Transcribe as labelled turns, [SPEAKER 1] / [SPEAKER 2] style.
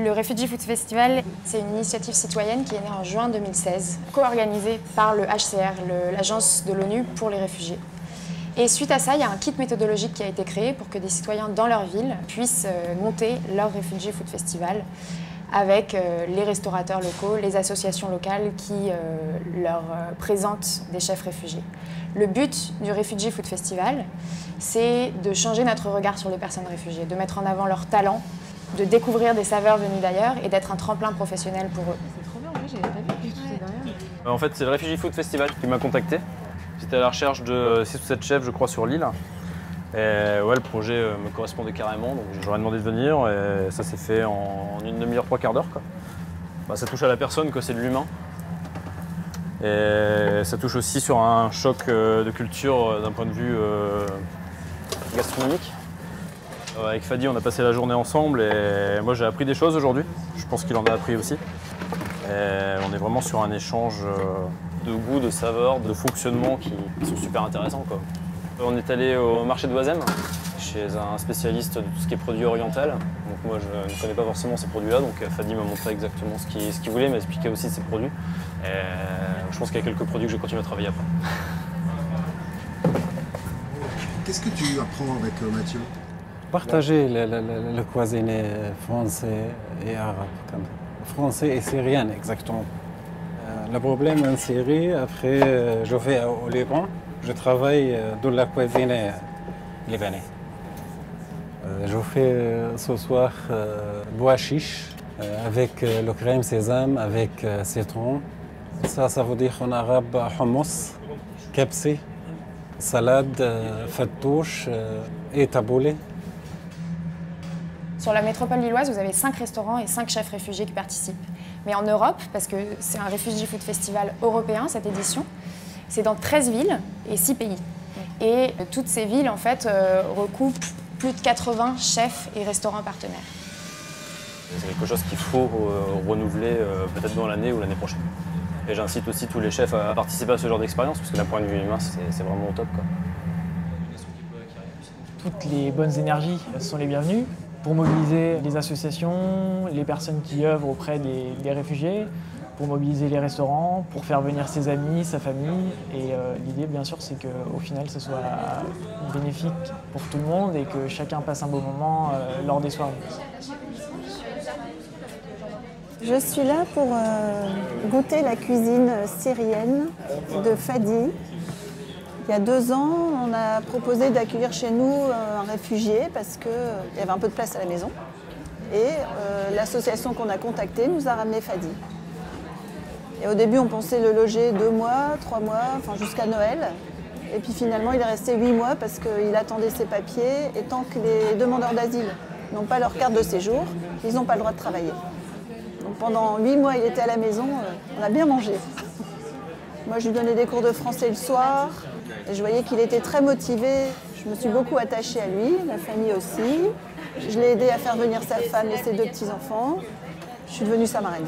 [SPEAKER 1] Le Refugee Food Festival, c'est une initiative citoyenne qui est née en juin 2016, co-organisée par le HCR, l'agence de l'ONU pour les réfugiés. Et suite à ça, il y a un kit méthodologique qui a été créé pour que des citoyens dans leur ville puissent monter leur Refugee Food Festival avec les restaurateurs locaux, les associations locales qui leur présentent des chefs réfugiés. Le but du Refugee Food Festival, c'est de changer notre regard sur les personnes réfugiées, de mettre en avant leurs talents, de découvrir des saveurs venues d'ailleurs et d'être un tremplin professionnel pour eux.
[SPEAKER 2] C'est trop bien, en vrai, j'avais pas vu du tout ces derrière.
[SPEAKER 3] En fait, c'est le Refugee Food Festival qui m'a contacté. J'étais à la recherche de 6 ou 7 chefs, je crois, sur l'île. Et ouais, le projet me correspondait carrément, donc j'aurais demandé de venir et ça s'est fait en une demi-heure, 3/4 d'heure. Bah, ça touche à la personne, c'est de l'humain. Et ça touche aussi sur un choc de culture d'un point de vue gastronomique. Avec Fadi, on a passé la journée ensemble et moi j'ai appris des choses aujourd'hui. Je pense qu'il en a appris aussi. Et on est vraiment sur un échange de goût, de saveurs, de fonctionnement qui sont super intéressants, quoi. On est allé au marché de Oisem, chez un spécialiste de tout ce qui est produit oriental. Donc moi je ne connais pas forcément ces produits-là, donc Fadi m'a montré exactement ce qu'il voulait, m'a expliqué aussi ses produits. Et je pense qu'il y a quelques produits que je vais continuer à travailler après.
[SPEAKER 4] Qu'est-ce que tu apprends avec Mathieu?
[SPEAKER 5] Partager le cuisine français et arabe. Français et syrien exactement. Le problème en Syrie, après je vais au Liban, je travaille dans la cuisine libanaise. Je fais ce soir bois chiche avec le crème sésame, avec citron. Ça veut dire en arabe hummus, kebsi, salade, fattouche et taboulé.
[SPEAKER 1] Sur la métropole lilloise, vous avez 5 restaurants et 5 chefs réfugiés qui participent. Mais en Europe, parce que c'est un Refugee Food Festival européen, cette édition, c'est dans 13 villes et 6 pays. Et toutes ces villes, en fait, recoupent plus de 80 chefs et restaurants partenaires.
[SPEAKER 3] C'est quelque chose qu'il faut renouveler peut-être dans l'année ou l'année prochaine. Et j'incite aussi tous les chefs à participer à ce genre d'expérience, parce que d'un point de vue humain, c'est vraiment au top, quoi.
[SPEAKER 2] Toutes les bonnes énergies sont les bienvenues pour mobiliser les associations, les personnes qui œuvrent auprès des réfugiés, pour mobiliser les restaurants, pour faire venir ses amis, sa famille. Et l'idée, bien sûr, c'est qu'au final, ce soit bénéfique pour tout le monde et que chacun passe un beau moment lors des soirées.
[SPEAKER 6] Je suis là pour goûter la cuisine syrienne de Fadi. Il y a 2 ans, on a proposé d'accueillir chez nous un réfugié parce qu'il y avait un peu de place à la maison. Et l'association qu'on a contactée nous a ramené Fadi. Et au début, on pensait le loger 2 mois, 3 mois, enfin jusqu'à Noël. Et puis finalement, il est resté 8 mois parce qu'il attendait ses papiers. Et tant que les demandeurs d'asile n'ont pas leur carte de séjour, ils n'ont pas le droit de travailler. Donc pendant 8 mois, il était à la maison, on a bien mangé. Moi, je lui donnais des cours de français le soir. Et je voyais qu'il était très motivé. Je me suis beaucoup attachée à lui, ma famille aussi. Je l'ai aidé à faire venir sa femme et ses 2 petits-enfants. Je suis devenue sa marraine.